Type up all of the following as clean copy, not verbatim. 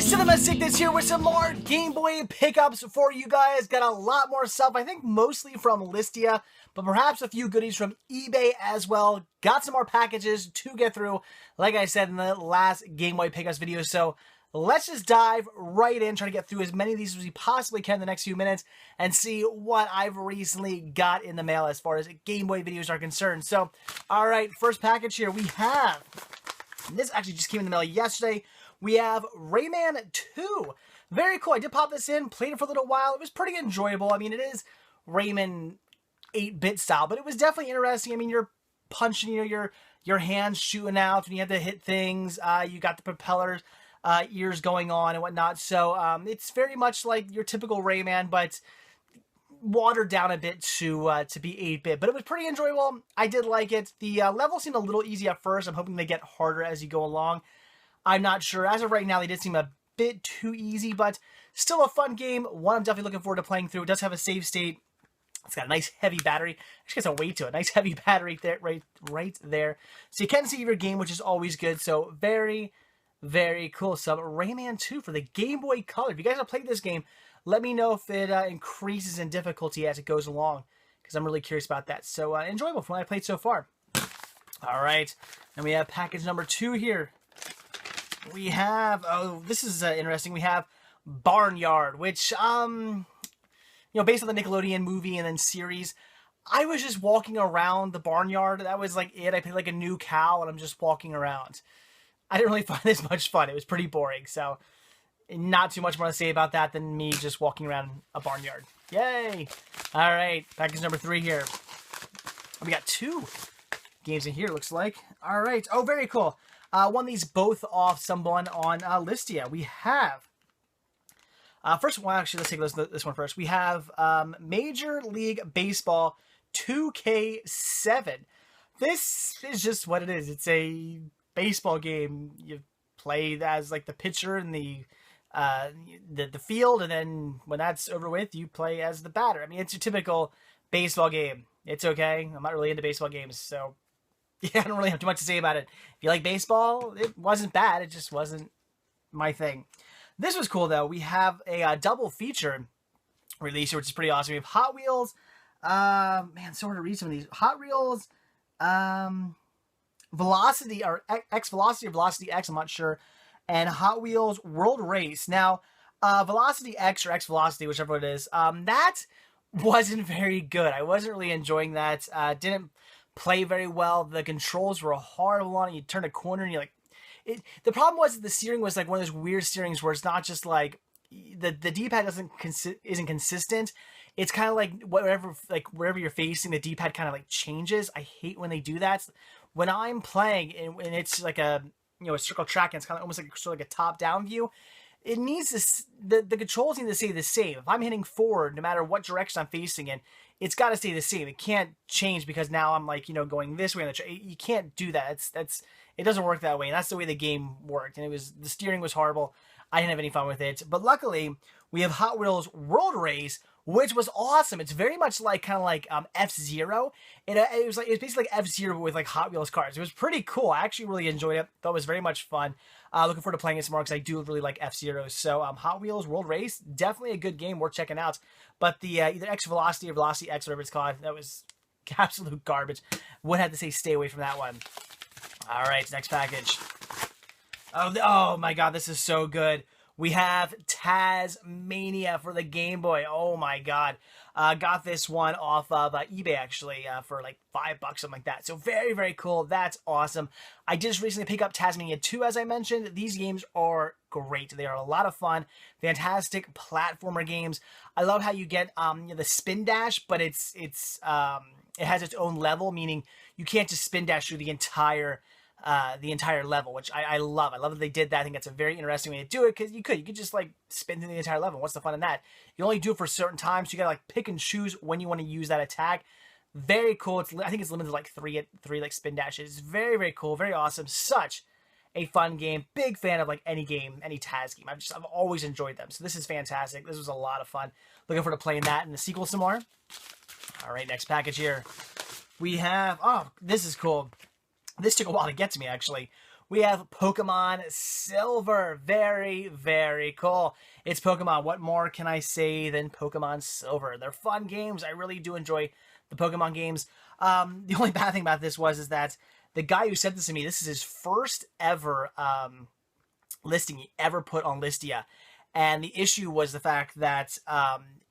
Cinema Sickness here with some more Game Boy pickups for you guys. Got a lot more stuff, I think mostly from Listia, but perhaps a few goodies from eBay as well. Got some more packages to get through, like I said in the last Game Boy pickups video. So let's just dive right in, try to get through as many of these as we possibly can in the next few minutes and see what I've recently got in the mail as far as Game Boy videos are concerned. So, alright, first package here we have, this actually just came in the mail yesterday. We have Rayman 2. Very cool. I did pop this in, played it for a little while. It was pretty enjoyable. I mean, it is Rayman 8-bit style, but it was definitely interesting. I mean, you're punching, your hands shooting out, and you have to hit things. You got the propellers, ears going on and whatnot. So it's very much like your typical Rayman, but watered down a bit to be 8-bit. But it was pretty enjoyable. I did like it. The level seemed a little easy at first. I'm hoping they get harder as you go along. I'm not sure. As of right now, they did seem a bit too easy, but still a fun game. One I'm definitely looking forward to playing through. It does have a save state. It's got a nice heavy battery. Actually, got some weight to it. Nice heavy battery there, right there. So you can see your game, which is always good. So very, very cool. So Rayman 2 for the Game Boy Color. If you guys have played this game, let me know if it increases in difficulty as it goes along, because I'm really curious about that. So enjoyable from what I played so far. All right, and we have package number 2 here. We have, oh, this is interesting. We have Barnyard, which, based on the Nickelodeon movie and then series. I was just walking around the barnyard. That was like it. I played like a new cow and I'm just walking around. I didn't really find this much fun. It was pretty boring. So not too much more to say about that than me just walking around a barnyard. Yay. All right. Package number 3 here. We got 2 games in here, looks like. All right. Oh, very cool. Won these both off someone on Listia. We have, first one, actually, let's take this one first. We have Major League Baseball 2K7. This is just what it is. It's a baseball game. You play as like the pitcher in the field, and then when that's over with, you play as the batter. I mean, it's your typical baseball game. It's okay. I'm not really into baseball games, so yeah, I don't really have too much to say about it. If you like baseball, it wasn't bad. It just wasn't my thing. This was cool, though. We have a double feature release here, which is pretty awesome. We have Hot Wheels. Man, so hard to read some of these. Hot Wheels, Velocity, or X Velocity or Velocity X, I'm not sure. And Hot Wheels World Race. Now, Velocity X or X Velocity, whichever it is, that wasn't very good. I wasn't really enjoying that. Didn't play very well. The controls were horrible on it. You turn a corner and you're like, the problem was that the steering was like one of those weird steerings where it's not just like the D-pad isn't consistent. It's kind of like wherever you're facing, the D-pad kind of like changes. I hate when they do that. When I'm playing and it's like a circle track and it's kind of almost like sort of like a top-down view, it needs to, the controls need to stay the same. If I'm hitting forward, no matter what direction I'm facing in, it's got to stay the same. It can't change because now I'm like, going this way. You can't do that. It doesn't work that way. And that's the way the game worked. And the steering was horrible. I didn't have any fun with it. But luckily, we have Hot Wheels World Race, which was awesome. It's very much like kind of like F-Zero. It was basically like F-Zero but with like Hot Wheels cars. It was pretty cool. I actually really enjoyed it. Thought it was very much fun. Looking forward to playing it some more because I do really like F-Zero. So Hot Wheels World Race, definitely a good game worth checking out. But the either X Velocity or Velocity X, whatever it's called, that was absolute garbage. Would have to say stay away from that one. All right, next package. Oh my God, this is so good. We have Tasmania for the Game Boy. Oh my God. Got this one off of eBay actually for like $5, something like that. So very, very cool. That's awesome. I just recently picked up Tasmania 2, as I mentioned. These games are great. They are a lot of fun. Fantastic platformer games. I love how you get the spin dash, but it has its own level, meaning you can't just spin dash through the entire level, which I love. I love that they did that. I think that's a very interesting way to do it, because you could just like spin through the entire level. What's the fun in that? You only do it for certain times, so you gotta like pick and choose when you want to use that attack. Very cool. I think it's limited to like three like spin dashes. It's very, very cool, very awesome. Such a fun game. Big fan of like any game, any Taz game. I've always enjoyed them. So this is fantastic. This was a lot of fun. Looking forward to playing that in the sequel some more. All right, next package here. We have, oh, this is cool. This took a while to get to me, actually. we have Pokemon Silver. Very, very cool. It's Pokemon. What more can I say than Pokemon Silver? They're fun games. I really do enjoy the Pokemon games. The only bad thing about this is that the guy who sent this to me, this is his first ever listing he ever put on Listia. And the issue was the fact that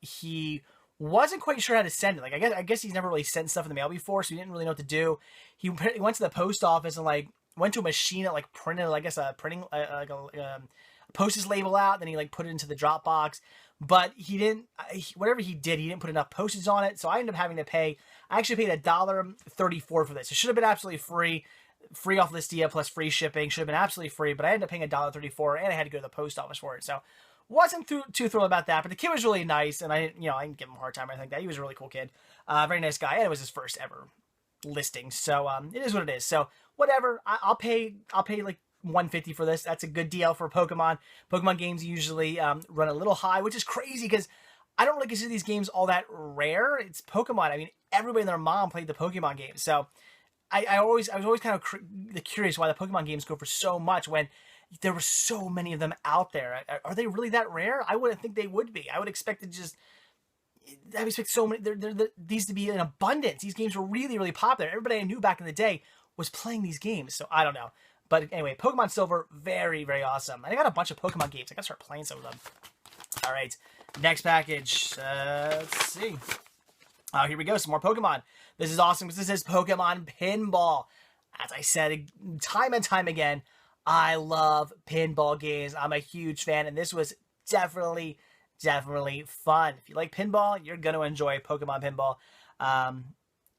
he wasn't quite sure how to send it. Like, I guess he's never really sent stuff in the mail before, so he didn't really know what to do. He went to the post office and like went to a machine that like printed, I guess, a printing like a postage label out. Then he like put it into the drop box, but he didn't. Whatever he did, he didn't put enough postage on it. So I ended up having to pay. I actually paid $1.34 for this. It should have been absolutely free off Listia plus free shipping. Should have been absolutely free, but I ended up paying $1.34, and I had to go to the post office for it. So wasn't too thrilled about that, but the kid was really nice, and I didn't give him a hard time. I think that he was a really cool kid, very nice guy, and it was his first ever listing. So it is what it is. So whatever, I'll pay like $150 for this. That's a good deal for Pokemon. Pokemon games usually run a little high, which is crazy because I don't really consider these games all that rare. It's Pokemon. I mean, everybody and their mom played the Pokemon games, so I was always kind of curious why the Pokemon games go for so much when there were so many of them out there. Are they really that rare? I wouldn't think they would be. I would expect so many. These to be in abundance. These games were really, really popular. Everybody I knew back in the day was playing these games. So I don't know. But anyway, Pokemon Silver, very, very awesome. And I got a bunch of Pokemon games. I got to start playing some of them. All right, next package. Let's see. Oh, here we go. Some more Pokemon. This is awesome because this is Pokemon Pinball. As I said time and time again, I love pinball games. I'm a huge fan, and this was definitely fun. If you like pinball, you're going to enjoy Pokemon Pinball.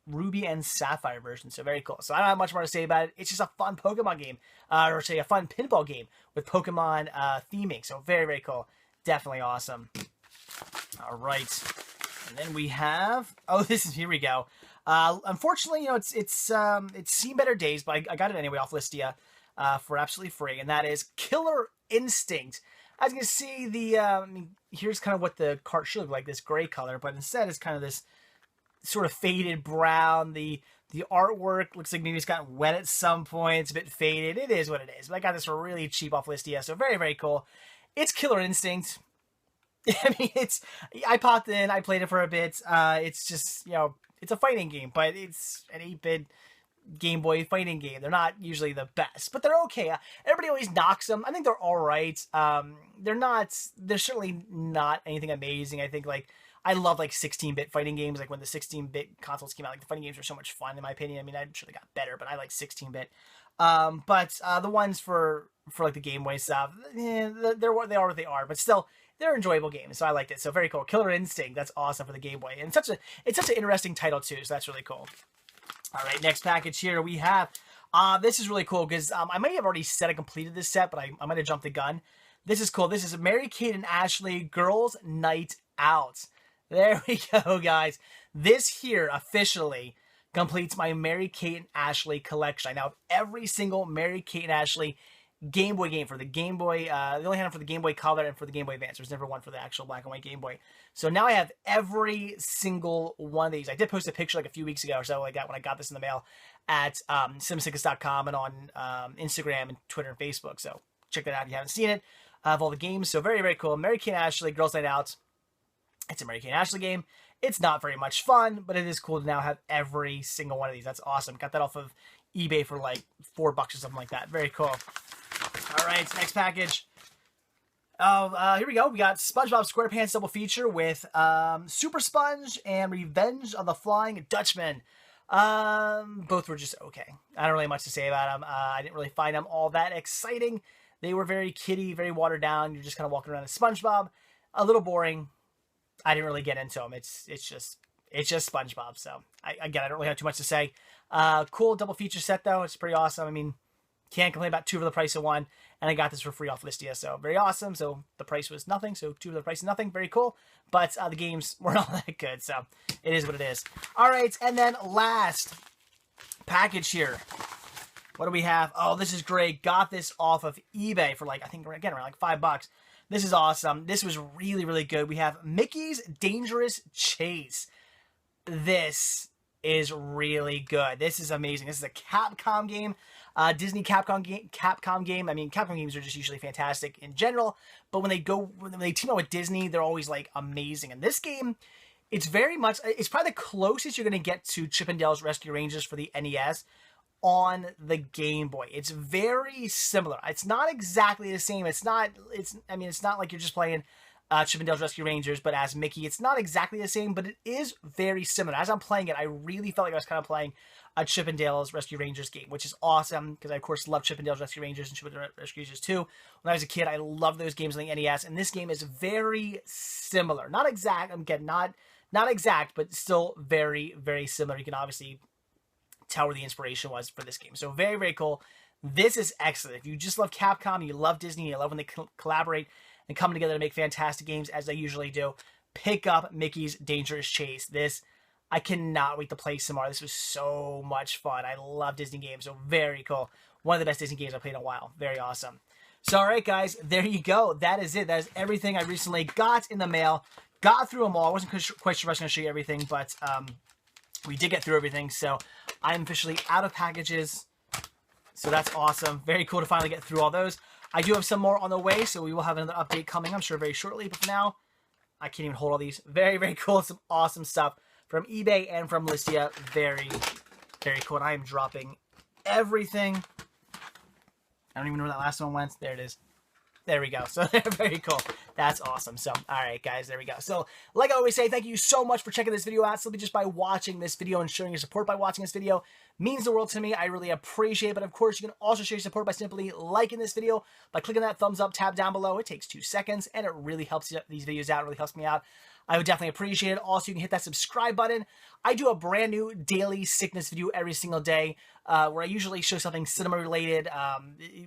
Ruby and Sapphire version, so very cool. So I don't have much more to say about it. It's just a fun Pokemon game, or say a fun pinball game with Pokemon theming. So very, very cool. Definitely awesome. All right. And then we have, here we go. Unfortunately, it's seen better days, but I got it anyway off Listia. For absolutely free, and that is Killer Instinct. As you can see, here's kind of what the cart should look like, this gray color, but instead it's kind of this sort of faded brown. The artwork looks like maybe it's gotten wet at some point. It's a bit faded. It is what it is. But I got this for really cheap off Listia, so very, very cool. It's Killer Instinct. I mean, I popped in, I played it for a bit. It's just, it's a fighting game, but it's an 8-bit Game Boy fighting game. They're not usually the best, but they're okay. Everybody always knocks them. I think they're all right. They're certainly not anything amazing. I think I love 16-bit fighting games. Like when the 16-bit consoles came out, the fighting games were so much fun in my opinion. I mean, I'm sure they got better, but I like 16-bit. But the ones for the Game Boy stuff, they are what they are, but still they're enjoyable games. So I liked it. So very cool. Killer Instinct. That's awesome for the Game Boy. And it's such an interesting title too. So that's really cool. All right, next package here we have, this is really cool because I might have already said I completed this set, but I might have jumped the gun. This is cool. This is Mary-Kate and Ashley Girls Night Out. There we go, guys. This here officially completes my Mary-Kate and Ashley collection. I now have every single Mary-Kate and Ashley Game Boy game for the Game Boy. They only had them for the Game Boy Color and for the Game Boy Advance. There's never one for the actual black and white Game Boy. So now I have every single one of these. I did post a picture a few weeks ago or so like that when I got this in the mail at simsickest.com and on Instagram and Twitter and Facebook. So check that out if you haven't seen it. Of all the games. So very, very cool. Mary-Kate and Ashley, Girls Night Out. It's a Mary-Kate and Ashley game. It's not very much fun, but it is cool to now have every single one of these. That's awesome. Got that off of eBay for $4 or something like that. Very cool. All right, next package. Here we go. We got SpongeBob SquarePants double feature with Super Sponge and Revenge of the Flying Dutchman. Both were just okay. I don't really much to say about them. I didn't really find them all that exciting. They were very kiddie, very watered down. You're just kind of walking around as SpongeBob. A little boring. I didn't really get into them. It's just SpongeBob. So I don't really have too much to say. Cool double feature set though. It's pretty awesome. I mean, can't complain about 2 for the price of 1. And I got this for free off Listia, so very awesome. So the price was nothing, so 2 for the price of nothing. Very cool. But the games were not that good, so it is what it is. All right, and then last package here. What do we have? Oh, this is great. Got this off of eBay for I think again around $5. This is awesome. This was really, really good. We have Mickey's Dangerous Chase. This is really good. This is amazing. This is a Capcom game. Disney Capcom game. I mean, Capcom games are just usually fantastic in general, but when they team up with Disney, they're always like amazing. And this game, it's probably the closest you're going to get to Chip 'n Dale's Rescue Rangers for the NES on the Game Boy. It's very similar. It's not exactly the same. It's not like you're just playing Chip 'n Dale's Rescue Rangers, but as Mickey. It's not exactly the same, but it is very similar. As I'm playing it, I really felt like I was kind of playing a Chip 'n Dale's Rescue Rangers game, which is awesome, because I, of course, love Chip 'n Dale's Rescue Rangers and Chip 'n Dale's Rescue Rangers 2. When I was a kid, I loved those games on the NES, and this game is very similar. Not exact, again, not exact, but still very, very similar. You can obviously tell where the inspiration was for this game. So very, very cool. This is excellent. If you just love Capcom, you love Disney, you love when they collaborate and come together to make fantastic games, as they usually do, pick up Mickey's Dangerous Chase. I cannot wait to play some more. This was so much fun. I love Disney games, so very cool. One of the best Disney games I've played in a while. Very awesome. So, all right, guys, there you go. That is it. That is everything I recently got in the mail. Got through them all. I wasn't quite sure I was going to show you everything, but we did get through everything. So, I'm officially out of packages. So, that's awesome. Very cool to finally get through all those. I do have some more on the way, so we will have another update coming, I'm sure, very shortly. But for now, I can't even hold all these. Very, very cool. Some awesome stuff from eBay and from Listia. Very, very cool. And I am dropping everything. I don't even know where that last one went. There it is. There we go. So very cool. That's awesome. So, all right, guys, there we go. So, like I always say, thank you so much for checking this video out. Simply just by watching this video and showing your support by watching this video means the world to me. I really appreciate it. But, of course, you can also show your support by simply liking this video, by clicking that thumbs up tab down below. It takes 2 seconds, and it really helps these videos out. It really helps me out. I would definitely appreciate it. Also, you can hit that subscribe button. I do a brand new daily sickness video every single day where I usually show something cinema related.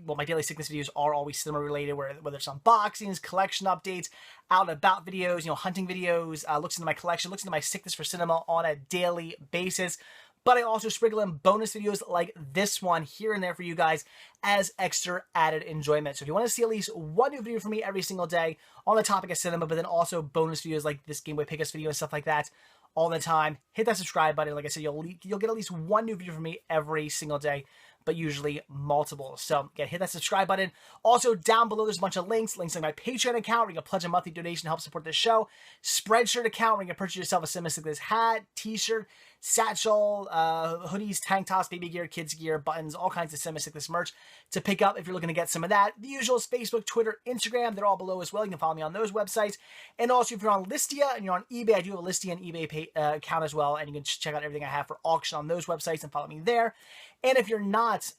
Well, my daily sickness videos are always cinema related, whether it's unboxings, collection updates, out and about videos, hunting videos, looks into my collection, looks into my sickness for cinema on a daily basis. But I also sprinkle in bonus videos like this one here and there for you guys as extra added enjoyment. So if you want to see at least one new video from me every single day on the topic of cinema, but then also bonus videos like this Game Boy Pickups video and stuff like that all the time, hit that subscribe button. Like I said, you'll get at least one new video from me every single day, but usually multiple. So again, hit that subscribe button. Also, down below, there's a bunch of links like my Patreon account where you can pledge a monthly donation to help support this show, Spreadshirt account where you can purchase yourself a Cinema Sickness hat, t-shirt, satchel, hoodies, tank tops, baby gear, kids gear, buttons, all kinds of Cinema Sickness merch to pick up if you're looking to get some of that. The usuals, Facebook, Twitter, Instagram, they're all below as well. You can follow me on those websites. And also, if you're on Listia and you're on eBay, I do have a Listia and eBay account as well, and you can check out everything I have for auction on those websites and follow me there. And if you're not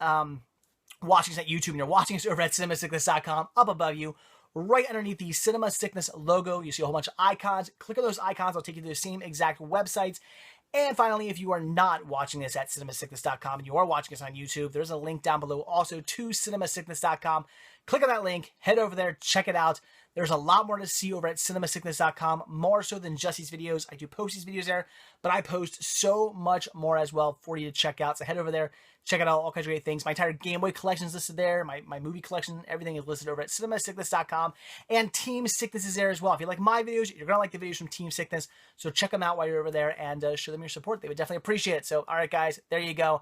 watching us at YouTube and you're watching us over at cinemasickness.com, up above you, right underneath the Cinema Sickness logo, you see a whole bunch of icons. Click on those icons. I'll take you to the same exact websites. And finally, if you are not watching this at cinemasickness.com and you are watching us on YouTube, there's a link down below also to cinemasickness.com. Click on that link, head over there, check it out. There's a lot more to see over at cinemasickness.com, more so than just these videos. I do post these videos there, but I post so much more as well for you to check out. So head over there, check out all kinds of great things. My entire Game Boy collection is listed there. My movie collection, everything is listed over at cinemasickness.com. And Team Sickness is there as well. If you like my videos, you're going to like the videos from Team Sickness. So check them out while you're over there and show them your support. They would definitely appreciate it. So, all right, guys, there you go.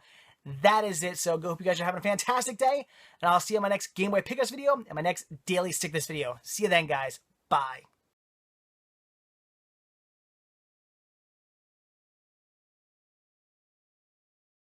That is it. So, hope you guys are having a fantastic day. And I'll see you on my next Game Boy Pickups video and my next Daily Sickness video. See you then, guys. Bye.